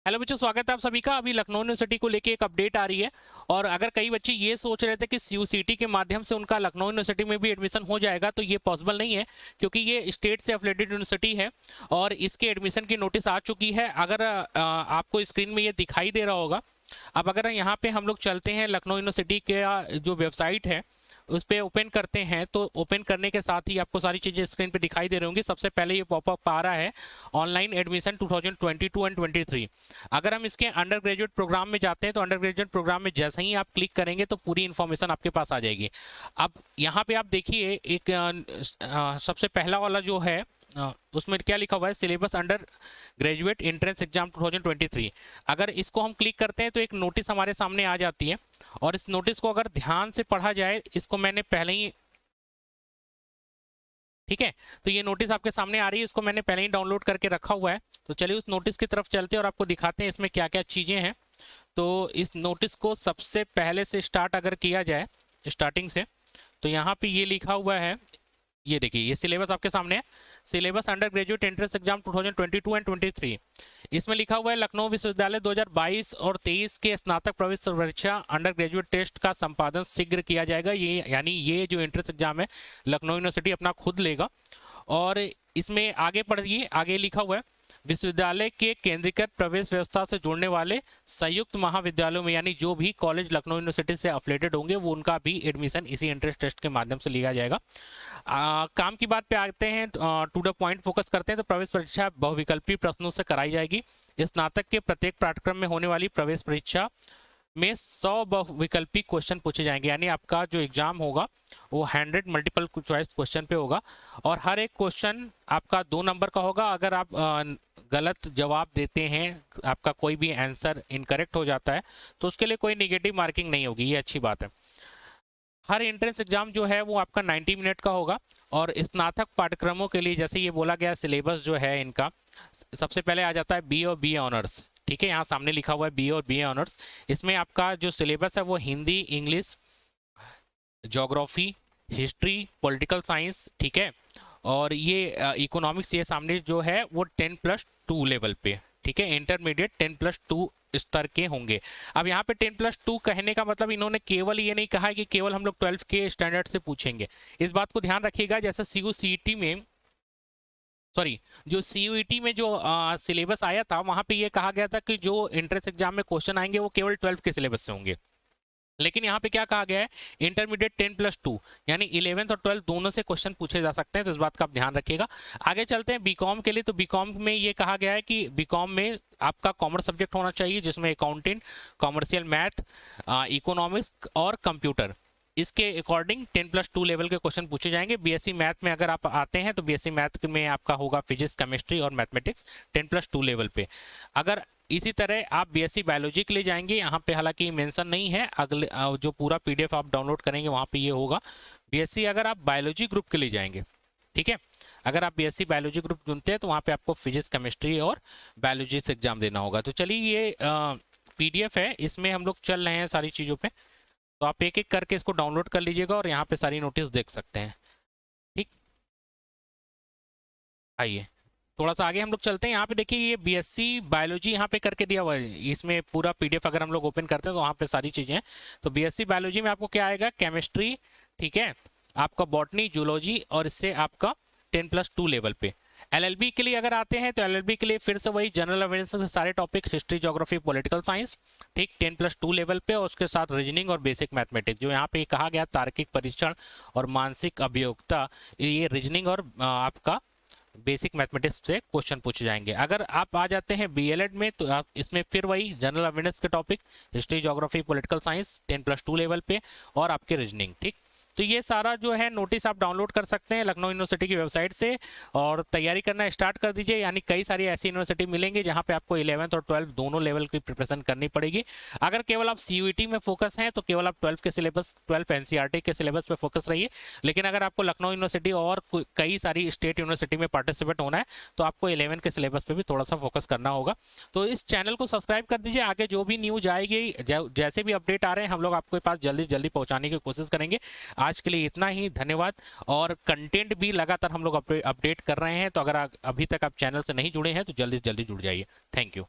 Hello बच्चों, स्वागत है आप सभी का। अभी लखनऊ यूनिवर्सिटी को लेके एक अपडेट आ रही है। और अगर कई बच्चे ये सोच रहे थे कि सीयूसीटी के माध्यम से उनका लखनऊ यूनिवर्सिटी में भी एडमिशन हो जाएगा, तो ये पॉसिबल नहीं है, क्योंकि ये स्टेट से एफिलिएटेड यूनिवर्सिटी है और इसके एडमिशन की नोटिस आ चुकी है। अगर आपको स्क्रीन में ये दिखाई दे रहा होगा। अब अगर यहाँ पे हम लोग चलते हैं, लखनऊ यूनिवर्सिटी के जो वेबसाइट है उस पर ओपन करते हैं, तो ओपन करने के साथ ही आपको सारी चीज़ें स्क्रीन पे दिखाई दे रही होंगी। सबसे पहले ये पॉपअप आ रहा है, ऑनलाइन एडमिशन 2022 एंड 23। अगर हम इसके अंडर ग्रेजुएट प्रोग्राम में जाते हैं, तो अंडर ग्रेजुएट प्रोग्राम में जैसे ही आप क्लिक करेंगे तो पूरी इन्फॉर्मेशन आपके पास आ जाएगी। अब यहाँ पे आप देखिए, एक सबसे पहला वाला जो है उसमें क्या लिखा हुआ है, syllabus under graduate entrance exam 2023। अगर इसको हम क्लिक करते हैं तो एक नोटिस हमारे सामने आ जाती है, और इस नोटिस को अगर ध्यान से पढ़ा जाए, इसको मैंने पहले ही, ठीक है, तो ये नोटिस आपके सामने आ रही है, इसको मैंने पहले ही डाउनलोड करके रखा हुआ है। तो चलिए उस नोटिस की तरफ चलते हैं और आपको दिखाते हैं इसमें क्या क्या चीज़ें हैं। तो इस नोटिस को सबसे पहले से स्टार्ट अगर किया जाए, स्टार्टिंग से, तो यहाँ पे ये लिखा हुआ है, ये देखिए, ये सिलेबस आपके सामने है, syllabus under graduate entrance exam 2022 and 23। इसमें लिखा हुआ है, लखनऊ विश्वविद्यालय 2022 और 23 के स्नातक प्रवेश परीक्षा अंडर ग्रेजुएट टेस्ट का संपादन शीघ्र किया जाएगा। ये यानी ये जो एंट्रेंस एग्जाम है लखनऊ यूनिवर्सिटी अपना खुद लेगा। और इसमें आगे पढ़िए, आगे लिखा हुआ है, विश्वविद्यालय के केंद्रीकृत प्रवेश व्यवस्था से जुड़ने वाले संयुक्त महाविद्यालयों में, यानी जो भी कॉलेज लखनऊ यूनिवर्सिटी से अफिलिएटेड होंगे, वो उनका भी एडमिशन इसी एंट्रेंस टेस्ट के माध्यम से लिया जाएगा। काम की बात पे आते हैं, टू द पॉइंट फोकस करते हैं। तो प्रवेश परीक्षा बहुविकल्पी प्रश्नों से कराई जाएगी। स्नातक के प्रत्येक पाठ्यक्रम में होने वाली प्रवेश परीक्षा में 100 बहुविकल्पी क्वेश्चन पूछे जाएंगे, यानी आपका जो एग्जाम होगा वो 100 मल्टीपल चॉइस क्वेश्चन पे होगा, और हर एक क्वेश्चन आपका 2 नंबर का होगा। अगर आप गलत जवाब देते हैं, आपका कोई भी आंसर इनकरेक्ट हो जाता है, तो उसके लिए कोई नेगेटिव मार्किंग नहीं होगी, ये अच्छी बात है। हर एंट्रेंस एग्जाम जो है वो आपका 90 मिनट का होगा। और स्नातक पाठ्यक्रमों के लिए, जैसे ये बोला गया, सिलेबस जो है इनका, सबसे पहले आ जाता है बी और बी ऑनर्स, ठीक है, यहाँ सामने लिखा हुआ है बी और बी ऑनर्स। इसमें आपका जो सिलेबस है वो Hindi, English, geography, history, political science, ठीक है, और ये इकोनॉमिक्स, ये सामने जो है वो 10+2 लेवल पे, ठीक है, इंटरमीडिएट 10+2 स्तर के होंगे। अब यहाँ पे 10+2 कहने का मतलब इन्होंने केवल ये नहीं कहा है कि केवल हम लोग 12 के स्टैंडर्ड से पूछेंगे। इस बात को ध्यान रखिएगा, जैसे सीयूसीटी में, सॉरी, जो सीयूईटी में जो सिलेबस आया था, वहां पे ये कहा गया था कि जो एंट्रेंस एग्जाम में क्वेश्चन आएंगे वो केवल 12 के सिलेबस से होंगे। लेकिन यहाँ पे क्या कहा गया है, इंटरमीडिएट 10+2, यानी 11th और 12th दोनों से क्वेश्चन पूछे जा सकते हैं। तो इस बात का आप ध्यान रखिएगा। आगे चलते हैं बीकॉम के लिए। तो बीकॉम में ये कहा गया है कि बीकॉम में आपका कॉमर्स सब्जेक्ट होना चाहिए, जिसमें अकाउंटिंग, कॉमर्शियल मैथ, इकोनॉमिक्स और कंप्यूटर, इसके अकॉर्डिंग 10+2 लेवल के क्वेश्चन पूछे जाएंगे। बीएससी मैथ में अगर आप आते हैं तो बीएससी मैथ में आपका होगा फिजिक्स, केमिस्ट्री और मैथमेटिक्स 10+2 लेवल पे। अगर इसी तरह आप बीएससी बायोलॉजी के लिए जाएंगे, यहाँ पे हालांकि मेंशन नहीं है, अगले जो पूरा पीडीएफ आप डाउनलोड करेंगे वहाँ पे ये होगा। बीएससी अगर आप बायोलॉजी ग्रुप के लिए जाएंगे, ठीक है, अगर आप बीएससी बायोलॉजी ग्रुप चुनते हैं तो वहाँ पे आपको फिजिक्स, केमिस्ट्री और बायोलॉजी से एग्जाम देना होगा। तो चलिए, ये पीडीएफ है, इसमें हम लोग चल रहे हैं सारी चीज़ों पे, तो आप एक एक करके इसको डाउनलोड कर लीजिएगा और यहाँ पे सारी नोटिस देख सकते हैं। ठीक, आइए थोड़ा सा आगे हम लोग चलते हैं। यहाँ पे देखिए, ये बीएससी बायोलॉजी यहाँ पे करके दिया हुआ है, इसमें पूरा पीडीएफ अगर हम लोग ओपन करते हैं तो वहाँ पे सारी चीज़ें हैं। तो बीएससी बायोलॉजी में आपको क्या आएगा, केमिस्ट्री, ठीक है, आपका बॉटनी, जूलॉजी, और इससे आपका 10+2 लेवल पे। एलएलबी के लिए अगर आते हैं तो एलएलबी के लिए फिर से वही जनरल अवेयरनेस के सारे topic, history, geography, political science, ठीक, 10+2 लेवल पे, और उसके साथ रीजनिंग और बेसिक मैथमेटिक्स। जो यहाँ पे कहा गया तार्किक परीक्षण और मानसिक अभियोक्ता, ये रीजनिंग और आपका बेसिक मैथमेटिक्स से क्वेश्चन पूछे जाएंगे। अगर आप आ जाते हैं बीएलएड में तो आप इसमें फिर वही जनरल अवेयरनेस के topic, history, geography, political science 10+2 level पे, और आपके रीजनिंग, ठीक। तो ये सारा जो है नोटिस आप डाउनलोड कर सकते हैं लखनऊ यूनिवर्सिटी की वेबसाइट से, और तैयारी करना स्टार्ट कर दीजिए। यानी कई सारी ऐसी यूनिवर्सिटी मिलेंगी जहाँ पे आपको 11th और 12th दोनों लेवल की प्रिपरेशन करनी पड़ेगी। अगर केवल आप सीयूईटी में फोकस हैं तो केवल आप 12 के सिलेबस, 12 एनसीईआरटी के सिलेबस पे फोकस रहिए। लेकिन अगर आपको लखनऊ यूनिवर्सिटी और कई सारी स्टेट यूनिवर्सिटी में पार्टिसिपेट होना है तो आपको 11 के सिलेबस पे भी थोड़ा सा फोकस करना होगा। तो इस चैनल को सब्सक्राइब कर दीजिए। आगे जो भी न्यूज आएगी, जैसे भी अपडेट आ रहे हैं, हम लोग आपके पास जल्दी जल्दी पहुँचाने की कोशिश करेंगे। आज के लिए इतना ही, धन्यवाद। और कंटेंट भी लगातार हम लोग अपडेट कर रहे हैं, तो अगर अभी तक आप चैनल से नहीं जुड़े हैं तो जल्दी से जल्दी जुड़ जाइए। Thank you.